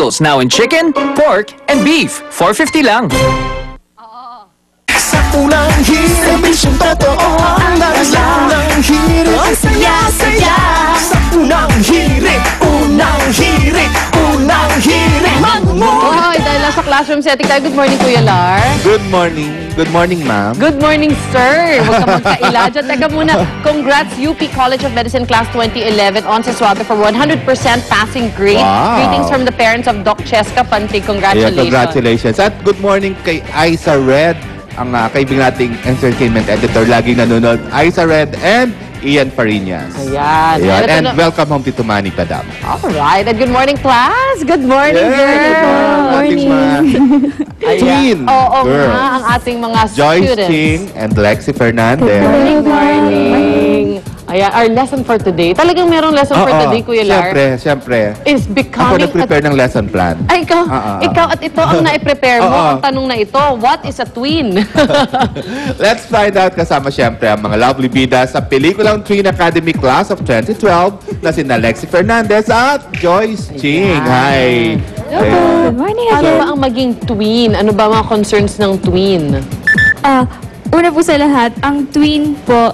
Totals now in chicken, pork, and beef. $4.50 lang. Sa unang hirit, misyong totoo ang unang hirit, ang saya-saya. Sa unang hirit, Hoy, dahil nasa classroom setting tayo. Good morning, Kuya Lar. Good morning. Good morning, ma'am. Good morning, sir. Huwag ka magkaila dyan. Teka muna. Congrats, UP College of Medicine Class 2011 on sa SWAT for 100% passing grade. Wow. Greetings from the parents of Doc Cheska Pantig. Congratulations. Yeah, congratulations. At good morning kay Isa Red, ang kaibigan nating entertainment editor, laging nanonood. Isa Red and Ian Farinas. Ayan. Ayan. And welcome home, Tito Manny Padam. Alright. And good morning, class. Good morning, girl. Good morning, Twin Oo girls. nga, ang ating mga Joyce students. Ching and Lexi Fernandez. Good morning. Ayan, our lesson for today. Talagang merong lesson for today, Kuya Lar. Siyempre. Is Ako becoming nag-prepare ng lesson plan. Ay, ikaw at ito ang na-prepare mo. Ang tanong na ito, what is a twin? Let's find out kasama siyempre ang mga lovely bida sa pelikulang Twin Academy Class of 2012 na sina Lexi Fernandez at Joyce Ching. Hi! Good morning. Ano ba ang maging twin? Ano ba mga concerns ng twin? Una po sa lahat, ang twin po,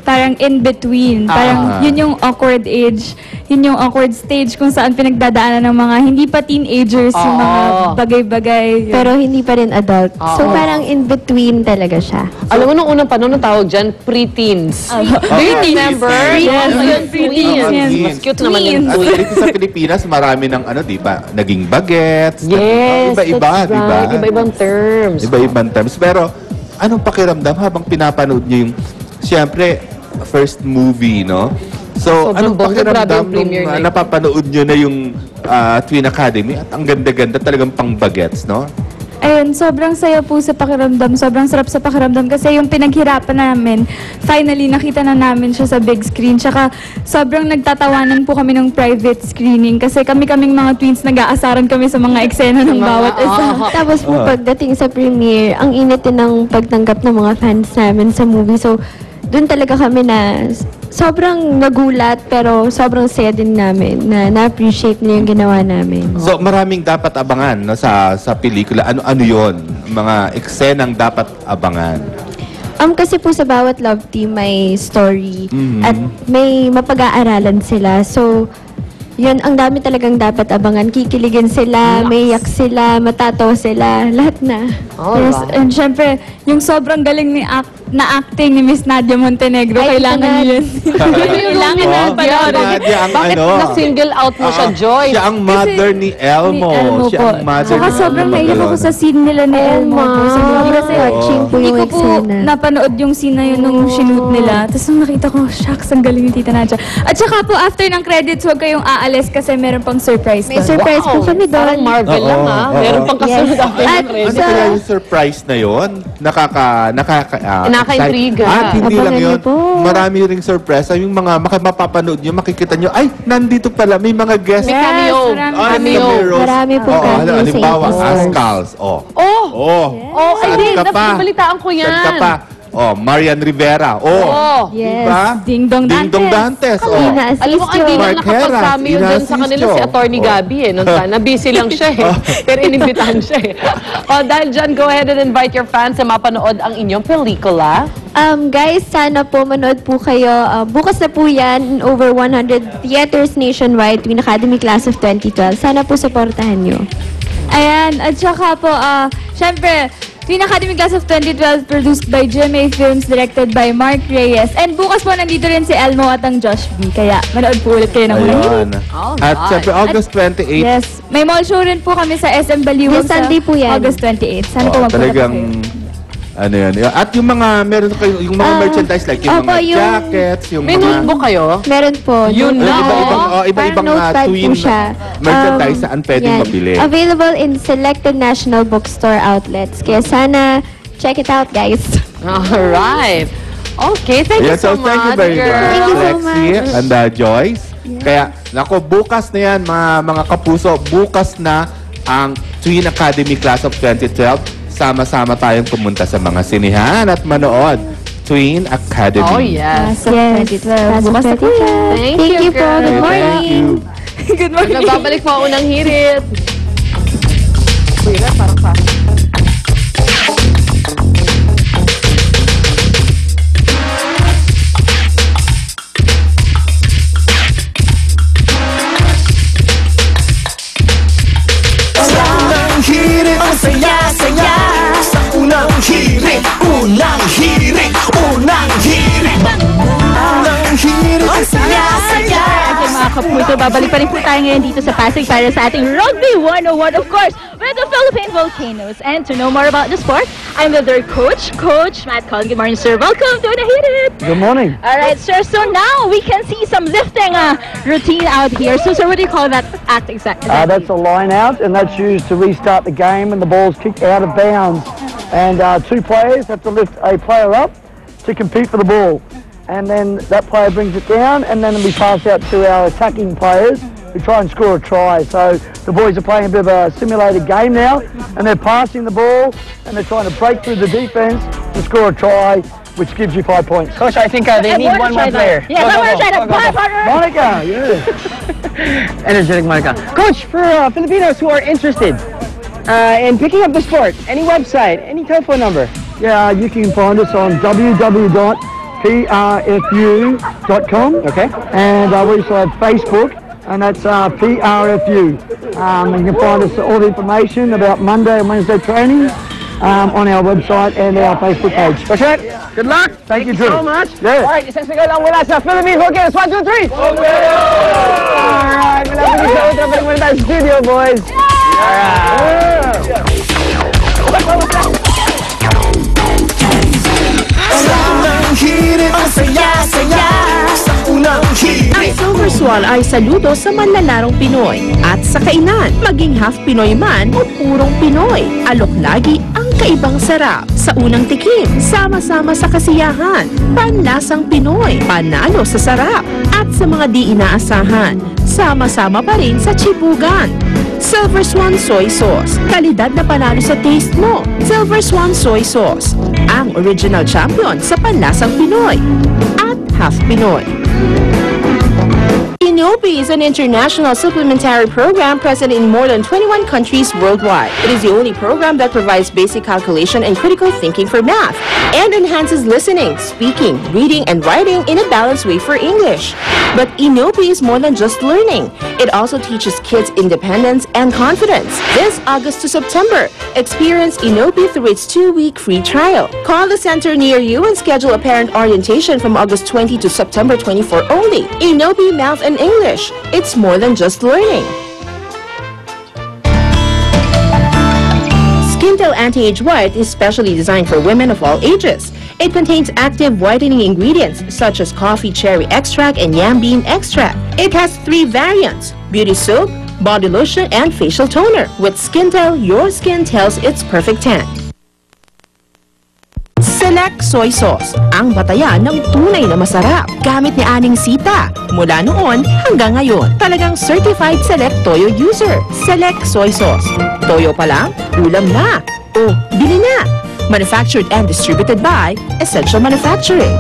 parang in-between. Parang yun yung awkward age, yun yung awkward stage kung saan pinagdadaanan ng mga hindi pa teenagers yung mga bagay-bagay. Pero hindi pa rin adult. So parang in-between talaga siya. Alam mo, nung unang panahon, ang tawag dyan, pre-teens. Do you remember? Yes, Yes, twins. Yes. Mas cute naman yung At twins. dito sa Pilipinas, marami ng di ba, naging bagets. Yes, Iba-iba, that's di ba? right. Iba-ibang terms. Iba-ibang terms. Pero, anong pakiramdam habang pinapanood niyo yung, siyempre, first movie, no? So, Sobrang anong bongga, grabe pakiramdam yung premiere nung night. napapanood niyo na yung Twin Academy at ang ganda-ganda talagang pang bagets, no? Ayun, sobrang saya po sa pakiramdam, sobrang sarap sa pakiramdam kasi yung pinaghirapan namin, finally nakita na namin siya sa big screen. Tsaka sobrang nagtatawanan po kami ng private screening kasi kami-kaming mga twins nag-aasaran kami sa mga eksena ng bawat isa. Tapos po pagdating sa premiere, ang init din ng pagtanggap ng mga fans namin sa movie. So, doon talaga kami na sobrang nagulat pero sobrang saya din namin na na-appreciate nila yung ginawa namin. So, maraming dapat abangan no, sa pelikula. Ano yon? Mga eksenang dapat abangan. Kasi po sa bawat love team may story at may mapag-aaralan sila. So, yun, ang dami talagang dapat abangan. Kikiligin sila, maiyak sila, matatawa sila, lahat na. Yes, and syempre, yung sobrang galing na acting ni Miss Nadia Montenegro, Ay, kailangan yun. Kailangan na panoorin. Nadia ang Bakit na-single out mo siya, Joy? Siya ang mother ni Elmo. Siya ang mother Saka ni sobrang Elmo naiyak ako sa scene nila ni Elmo. Sobrang touching po Hindi yung ko po eksena. napanood yung scene na yun nung shoot nila. Tapos nung nakita ko, shucks, ang galing ni Tita Nadia. At saka po, after ng credits, huwag kayong aalis kasi meron pang surprise May doon. surprise po kami Parang doon. Marvel lang, ha? Meron pang kasunod after ng At credits. Ano kaya yung surprise na yon? Nakaka-intriga. At hindi lang Abangan yun. niyo po. Marami ring surprise. Yung mga mapapanood nyo, makikita nyo, ay, nandito pala, may mga guests. May cameo. Cameo. Marami po Oo, cameo sa halimbawa, episodes. Ascals. Oh. Oh, ay, Saan di. ka pa? Nabalitaan ko yan. Saan ka pa? Oh, Marian Rivera. Oh. Yes. Diba? Ding Dong Ding Dong Dantes. Oh. Ina Alam mo, hindi lang Mark nakapag-cameo Heras, dun sa kanila Ina si Asisio. Attorney Gabby eh. Nung sana, busy lang siya eh. Pero inimbitahan siya eh. Dahil dyan, go ahead and invite your fans na mapanood ang inyong pelikula. Guys, sana po manood po kayo. Bukas na po yan in over 100 theaters nationwide, Twin Academy Class of 2012. Sana po supportahan nyo. Ayan, at saka po, syempre, Twin Academy Class of 2012 produced by GMA Films, directed by Mark Reyes. And bukas po nandito rin si Elmo at ang Josh B. Kaya manood po ulit kayo ng Ayun. Alright. At syempre, August 28. Yes, may mall show rin po kami sa SM Baliwag Yes, Sunday po yan. August 28. Sana po magpunta Talagang, kayo. ano yan. At yung mga, meron kayo, yung mga merchandise, like yung opo, mga yung- jackets, yung May mga... notebook kayo? Meron po. Yun na. Iba-ibang Parang notepad twin po siya. merchandise saan pwedeng Yan. mabili. Available in selected national bookstore outlets. Kaya sana, check it out, guys. Alright. Okay, thank you Yeah, so much, thank you very girl. much, Thank you so Lexi much. and Joyce. Kaya, nako, bukas na yan, mga kapuso, bukas na ang Twin Academy Class of 2012. Sama-sama tayong pumunta sa mga sinihan at manood. Twin Academy. Oh, yes. Yes. Bukas na po yan. Thank Thank you, you po. girl. Good Thank morning. you. Good morning. Nagbabalik po ang unang hirit. trailer, parang fast. Unang hirit, ang saya-saya. Sa unang hirit, unang hirit, unang hirit. Unang hirit, ang saya-saya. Okay mga kapuso, babalik pa rin po tayo ngayon dito sa Pasig para sa ating Rugby 101, of course, with the Philippine Volcanoes. And to know more about the sport, I'm with their coach, Coach Matt Collin. Good morning, sir. Welcome to the Hit It. Good morning. All right, sir. So now we can see some lifting routine out here. So, sir, what do you call that act exactly? That's a line out, and that's used to restart the game when the ball's kicked out of bounds. And two players have to lift a player up to compete for the ball. And then that player brings it down, and then we pass out to our attacking players who try and score a try. So the boys are playing a bit of a simulated game now, and they're passing the ball, and they're trying to break through the defense to score a try, which gives you 5 points. Coach, I think they need one more player. Yeah, I want to try that. Monica, yeah. Energetic Monica. Coach, for Filipinos who are interested in picking up the sport, any website, any telephone number? Yeah, you can find us on www.prfu.com. Okay. And we also have Facebook, and that's PRFU. And you can find us all the information about Monday and Wednesday training on our website and our Facebook page. Coach Matt, good luck. Thank you, so Drew. much. Yeah. All right, isang sigaw lang mula sa Philippine Volcanoes. 1, 2, 3. All right, malapit sa ultra. Balik muna tayo sa studio, boys. All right. Unang hirit, ang saya-saya. Sa unang hirit. Ang Silver Swan ay saludo sa manlalarong Pinoy at sa kainan, maging half Pinoy man o purong Pinoy. Alok lagi ang kaibang sarap. Sa unang tikim, sama-sama sa kasiyahan. Panlasang Pinoy, panalo sa sarap. At sa mga di inaasahan, sama-sama pa rin sa chipugan. Silver Swan Soy Sauce, kalidad na panalo sa taste mo. Silver Swan Soy Sauce, ang original champion sa panlasang Pinoy at half Pinoy. Inopi is an international supplementary program present in more than 21 countries worldwide. It is the only program that provides basic calculation and critical thinking for math and enhances listening, speaking, reading, and writing in a balanced way for English. But Inopi is more than just learning. It also teaches kids independence and confidence. This August to September, experience Inopi through its 2-week free trial. Call the center near you and schedule a parent orientation from August 20 to September 24 only. Inopi Math and English. It's more than just learning. Skintel Anti-Age White is specially designed for women of all ages. It contains active whitening ingredients such as coffee cherry extract and yam bean extract. It has 3 variants: beauty soap, body lotion, and facial toner. With Skintel, your skin tells its perfect tan. Select Soy Sauce, ang batayan ng tunay na masarap. Gamit ni Aning Sita. Mula noon hanggang ngayon, talagang certified Select Toyo user. Select Soy Sauce. Toyo pa lang, ulam na. O, bili na. Manufactured and distributed by Essential Manufacturing.